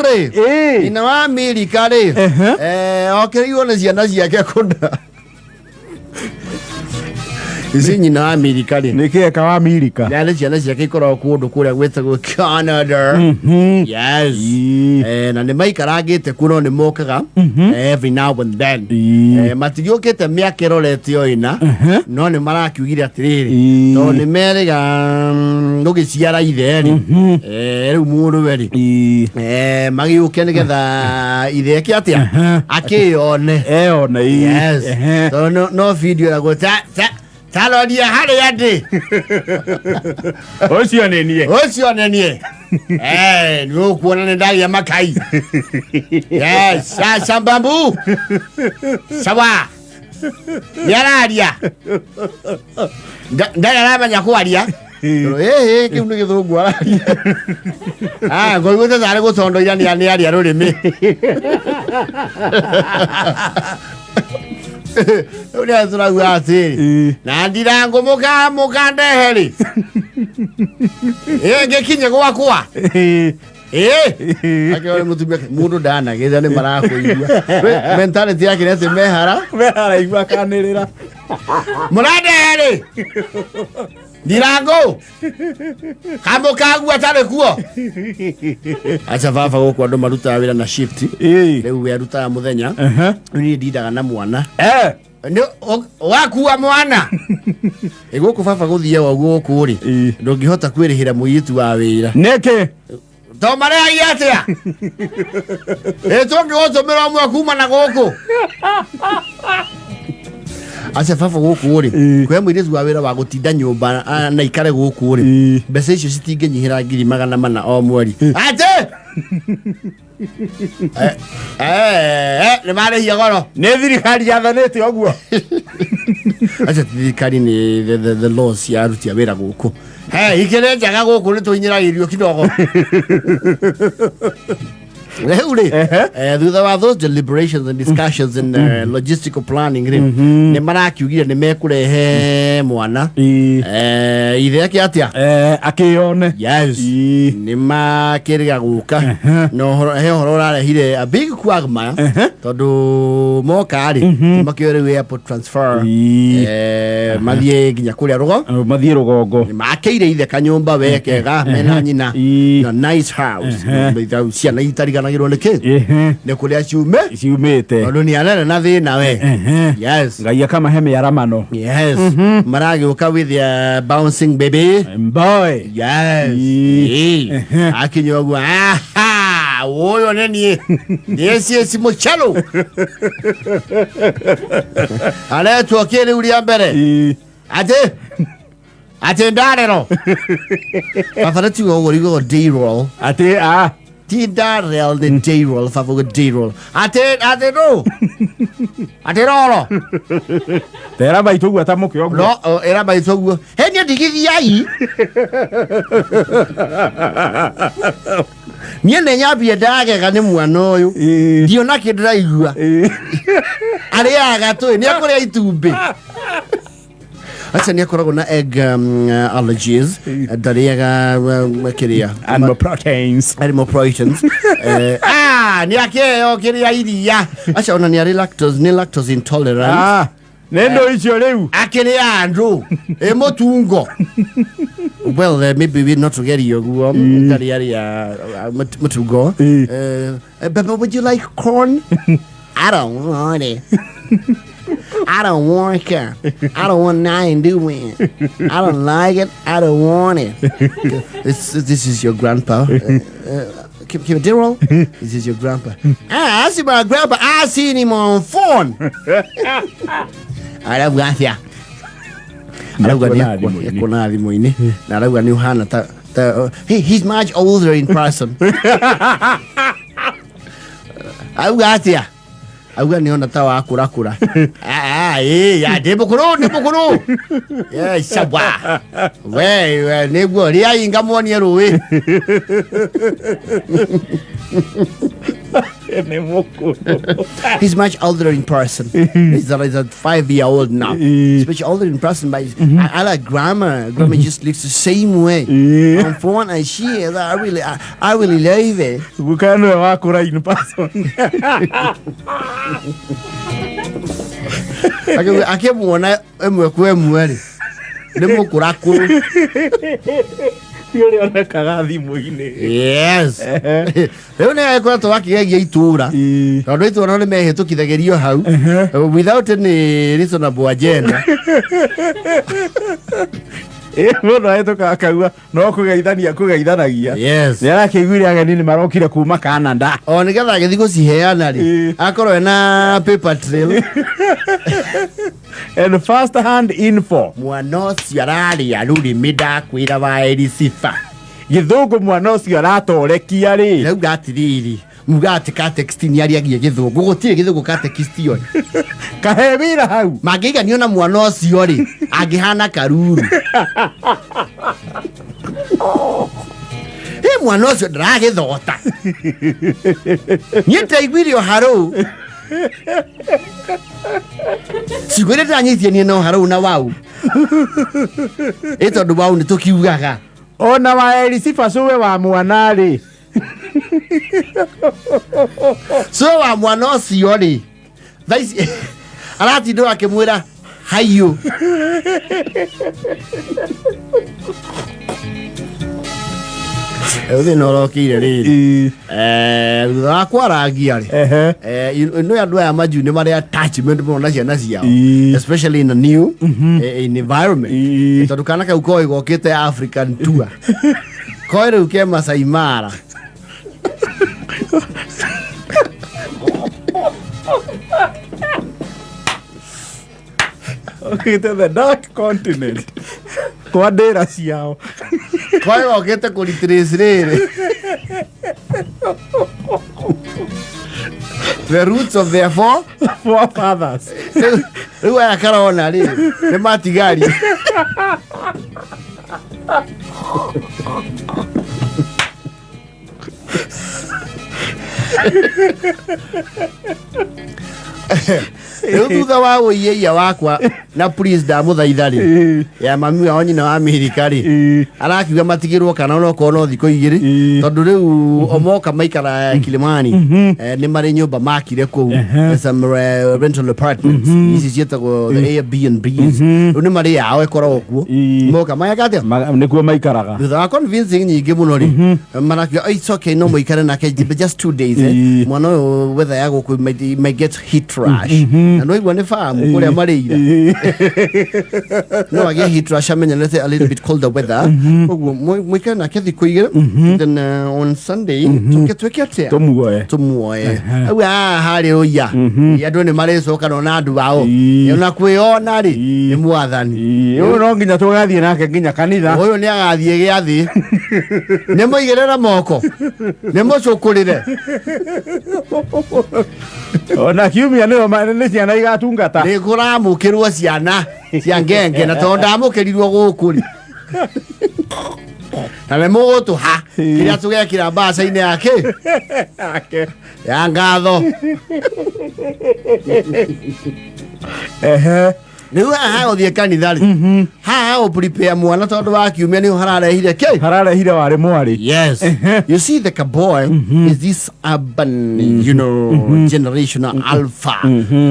Henry ina wa America ri okeriwo na ciana ciake kunda isi nyina wa America ri nikeka wa America yale ciana ciake ikorwo kundu kuria gwetagwo Canada. Yes. Na ni maikaragite kuno ni mokaga every now and then matigiukite miaka iroretio ina no ni marakiugire atiriri to ni meriga nugiciara itheri riu mundu weri magiuke nigetha ithe yake atia akione eona. Yes. So no video ya go talodia hali yadi Osio nenie niyo kuona ni ndani ya makai. Yes. Sambambu sawa yararia ndaya ramanya kwaria kiundu githungu araria ngoigute zare gutondoira ni aria rurimi uria turagu atiri na ndirango mukandeheri ngekinye gwakwa akiona mutumia mundu ndana getha ni marakuigua mentality yake nete mehara igua kanirira murandeheri ndirango kamukagua tare kuo acha baba gukwa ndo maruta wira na shift riu we aruta muthenya ni ndidaga na mwana wakuwa mwana iguku baba guthie wa guku ri ndungihota kwirihira muyitu wa wira neke to mare agiatia etonge otomera mwa kuma na guku acha baba guku ri kwe mwirizu wa wira wa gutinda nyumba na ikare guku ri mbeca icio citingĩnyihĩra 400 o mweri ate ni marehia goro ni thirikari yathanĩte ũguo acha thirikari ni the laws ya aruti a wĩra gũkũ ikĩrĩ njaga gũkũ nĩ tũhinyĩragĩrio kidogo thutha wa those deliberations and discussions and logistical planning ni marakiugire ni mekurehe mwana ithe yake atia akione. Yes. ni makiriga guka no he horo rarehire a big quagmire tondu mokari makiore we airport transfer mathie nginya kuria rugongo makeire ithe kanyumba wekega mena nyina na nice house ciana itariganagirwo niki ni kuria ciumite tondu ni anene na thina we. Yes. Ngai kama heme ya ramano. Yes. Maragiuka with a bouncing baby boy. Yes. Akinyogu oyo neni yesi muchalo ale tuokere uri ambere ate ndarero bafarati wo worigo D-roll Darrell the D-roll favor D-roll ate no ate rolo tera baitu ata mukyo no era baitu henya digithia yi niende nyambie ndage gane mwana uyu ndio na kindiraigua ari agatu ni akuria itumbi acha ni akoragwo na egg allergies ndariaga makiria animal proteins ni akeo kiria iria acha ona ni lactose intolerant nendo icio riu akiria andu motungo. Well, maybe we're not together. Mutugo. But would you like corn? I don't want it. I don't want it. I don't want nothing doing. I don't like it. I don't want it. This is your grandpa. Kim Darrell? This is your grandpa. I see my grandpa. I seen him on phone. I love Gathia. He's much older in person. Auga niona tawa akurakura. Ya debukuru. Yeah, sabwa. We nego ria inga moni ruwe. He's much older in person. He's a 5-year-old now. He's much older in person, but I like grandma. Grandma just looks the same way. On phone and she is. I really love it. We can't walk in person. I kept one. I'm wearing. Nemo kurakuru. Yule onekaga thimu-ini. Yes. Leo nä ekora tå gakigegia itåra tondå itåra nä mehätå kithagerio hau without any reasonable agenda. Mũndũ ahĩtũka akaigua no kũgeithanagia. Yes. Nĩ arakĩiguire ageni nĩ marokire kuma Canada. O nĩgetha agĩthiĩ gũciheana rĩ akorwo ena paper trail. And first hand info. Mwana ũcio ararĩa rũrĩmĩ ndakwĩra wa Elisifa. Gĩthũngũ mwana ũcio aratorekia rĩ. Rĩu gatiriri muga atĩ ka text nĩ ariagia gĩthũngũ gũtirĩ gĩthũngũ ka text yo. Kahe wĩra hau. Mangĩiganio na mwana ũcio rĩ angĩhana karuru. Mwana ũcio ndaragĩthota. Niĩ ndaiguire harũ. Sigũire ndanyitie niĩ no harũ na wau. Tondũ wau nĩ tũkiugaga. Ona wa Elisifa suwe wa mwana rĩ. So wa mwana ũcio rĩ thaici aratindwo akĩmwĩra haiyũ. Thĩ no ũrokĩire rĩrĩ thutha wa kwarangia rĩ nĩ andũ aya manju nĩ marĩ attachment mũno na ciana ciao especially in a new environment tondũ kana kau koĩ gokĩte African tour koĩ rĩu ke Masai Mara. Okay, to the dark continent. Kwa ndĩra ciao. Koĩ gokĩte kũritrace rĩrĩ. The roots of their forefathers. Rĩu aya karona rĩrĩ nĩ matigari. Rĩu thutha wa ũiya wakwa na police ndamũthaitha rĩ ya mami wao nyina wa Amerika rĩ arakiuga matigĩrwo kana no kono thikũ igĩrĩ tondũ rĩu omoka maikara Kilimani nĩ marĩ nyũmba makire kũu some rental apartments ici ciĩtagwo the Airbnb rĩu nĩ marĩ yao ĩkoragwo kuo moka mayaka atĩa nĩkuo maikaraga thutha wa convincing nyingĩ mũno rĩ marakiuga it's okay no mũikare nake just 2 days mwana ũyũ weather ya gũkũ might get heat rash na no igua nĩ famu kũrĩa marĩire no agĩa heat rash amenyerete a little bit colder weather ũguo mũikare nake thikũ igĩrĩ then on Sunday twĩke atĩa tũmuoe au harĩ ũya andũ nĩ marĩcoka na andũ ao na kwĩona rĩ nĩ mwathani ũyũ no nginya tũgathiĩ nake nginya kanitha ũyũ nĩ agathiĩ gĩathĩ nĩ mũigĩrĩre moko nĩ mũcũkũrĩre ona kiumia nĩ ciana igatungata nĩ kũramũkĩrwo ciana cia ngenge na tondũ ndamũkĩrirwo gũkũ rĩ na nĩ mũgũtũha kĩrĩa tũgekĩra mbaca-inĩ yake ya ngatho. Rĩu haha gũthiĩ kanitha rĩ haha gũ-prepare mwana tondũ wa kiumia nĩ hararehire kĩ hararehire warĩ mwarĩ. Yes. You see the Kaboy is this urban generational alpha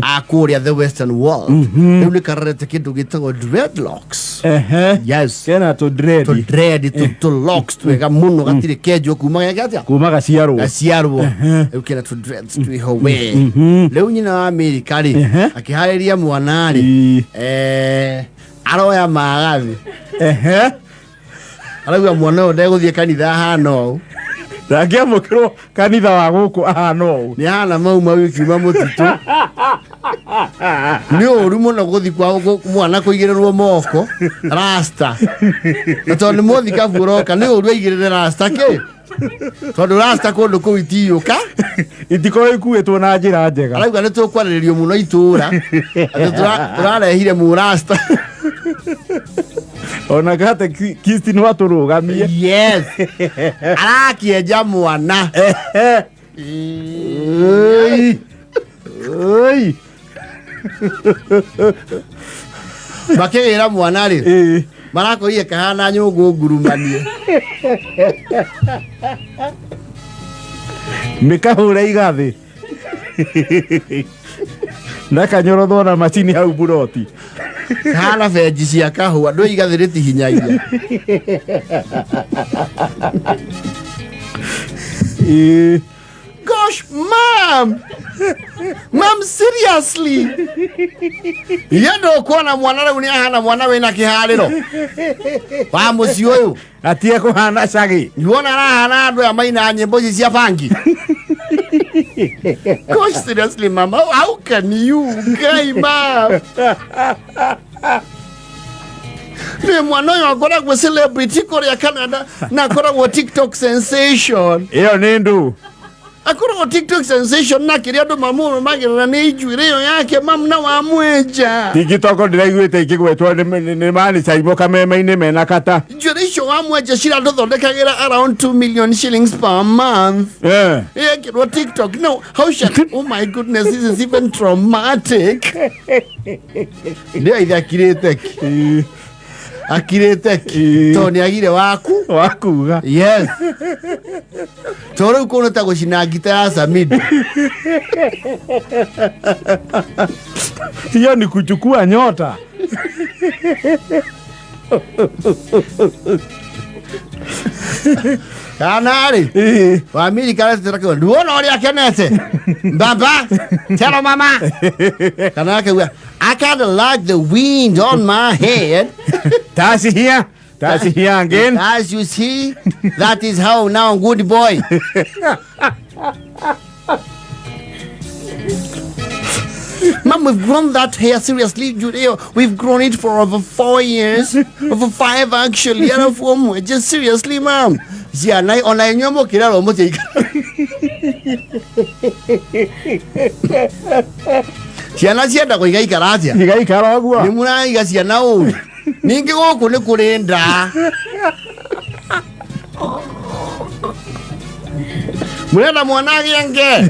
akũrĩa the western world rĩu nĩ kararete kĩndũ gĩtagwo dreadlocks. Yes. Kena to locks twega mũno gatirĩ kenjwo kuma gĩatĩa kuma gaciarwo rĩu kena to dreads twĩho we rĩu nyina wa Amerika rĩ akĩharĩria mwana rĩ aroya magathi arauga mwana ũyũ ndegũthiĩ kanitha ahana ũũ ndangĩamũkĩrwo kanitha wa gũkũ ahana ũũ nĩ ahana mauma wĩkiuma mũtitũ nĩ ũru mũno gũthiĩ kwa mwana kũigĩrĩrwo moko rasta na tondũ nĩ mũthikabu ũroka nĩ ũru aigĩrĩre rasta kĩ tondũ rasta kũndũ kũu itiyũka itikorwo ikuĩtwo na njĩra njega arauga nĩ tũkwarĩrĩrio mũno itũra tũrarehire mũrasta ona gate kisti nĩ watũrũgamie. Yes. Arakĩenja mwana Oi. Bakira mwana ri. Marako iye kahana nyungu ngurumanie. Mikahura igathi. Nakanyoro thona macini hau buroti. Kana veji cia kahua ndo igathiriti hinyagia. Gosh, Mom! Mom, seriously? Yendo kuona mwana leo ni ahana mwana wena kihaliro. Wa muci uyu atie kuhana cagi. Yuona rahana andu ya maina nyimbo cia bangi. Gosh, seriously, Mom, how can you, guy, Mom? Ne mwana yo akora kwa celebrity Korea Canada na akora kwa TikTok sensation. Iyo nindu. Akora kwa TikTok sensation na kiria ndo mamu magira ni ijwire yo yake mam na wa mweja. TikTok ndiraiguite ikigwetwa ni mani saibo kameme-ini mena kata. Ijwire icio wa mweja cira ndo thondekagira around 2 million shillings per month. Yeah, kirwa TikTok. No, how should oh my goodness, this is even traumatic. Ndio idha kirete. Akirete Tony agire wakuga. Yes. Toro uko nota gucina gitara Samido. Hiyo ni kuchukua nyota. Kanari. Wa mili kala trakio. Duona ori akenete. Baba, tell mama. Kanaka we I kind of like the wind on my head. That's here again. As you see, that is how now, good boy. Mom, we've grown that hair seriously, Judeo. We've grown it for over 4 years. Over 5 actually. Just seriously, Mom. Yeah, na ona nyomo kiraro mote. Ciana cienda ko igaikara atia igaikara ogwo ni muna iga ciana uri ningi guku ni kurinda murenda mwana agienge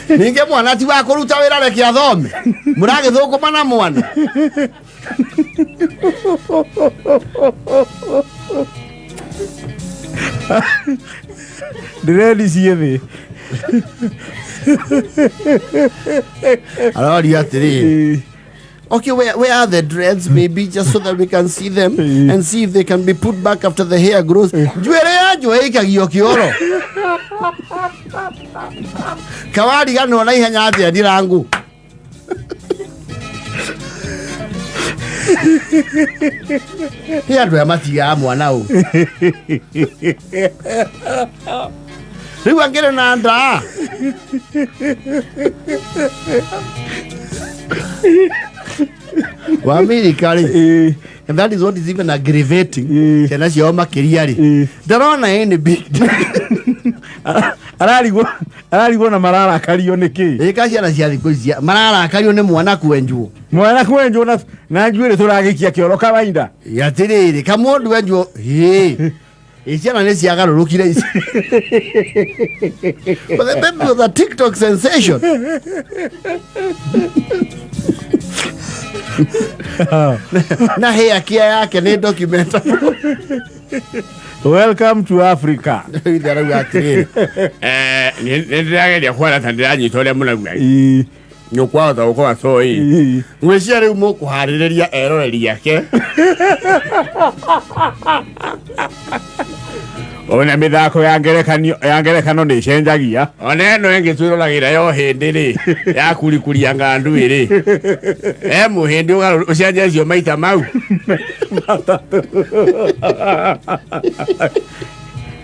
ningi mwana ti wa kuruta wira reke athome muragithukuma na mwana Direli sieve. Okay, where are the dreads, maybe, just so that we can see them and see if they can be put back after the hair grows. Kawadi gano na ihenya atia dirangu. Hiya ndo ya matiga mwana u. Riu angere na nda. Wa America and that is what is even aggravating. Tena cio makiria ri. Ndarona any big. Ararigwo na mararakario niki. Kacia na cia thiku cia mararakario ni mwana kwenjwo. Mwana kwenjwo na njuire turagikia kioro kawaida. Yatiriri kamundu wenjwo. Iciana ni ciagarurukire ici. But the baby was a TikTok sensation. Na hair kia yake ni documentary. Welcome to Africa. Nindirageria kwara tandira nyitole munaguga. Nyukwa ta uko asoi. Ngweciria riu mukuhaririria eroreri yake. Ona mithako ya ngerekano ni cenjagia. Ona eno engitwirolagira yo hindi ri ya kurikuria ngandu iri. Muhindi ucenjecio maita mau.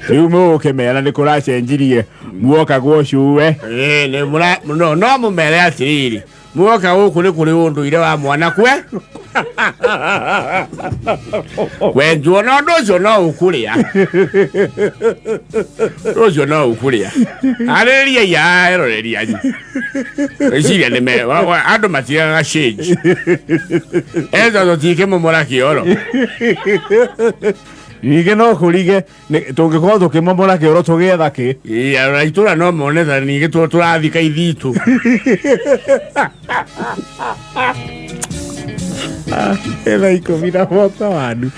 Riu mukimera ni kuracenjirie muoka gwocuwe. No mumere atiriri. Muoka guku ni kuri unduire wa mwana kwe. Wenjuo no dozo no ukuria. Dozo no ukuria. Aleria ya eroria ni. Esiria ne me ado matia ga change. Eza do tike momora kioro. Nige no kurige tungikuwa tukimomora kioro tugetha ki. Ya raitura no monetha nige turathika ithitu. Era ikomira bota wanu.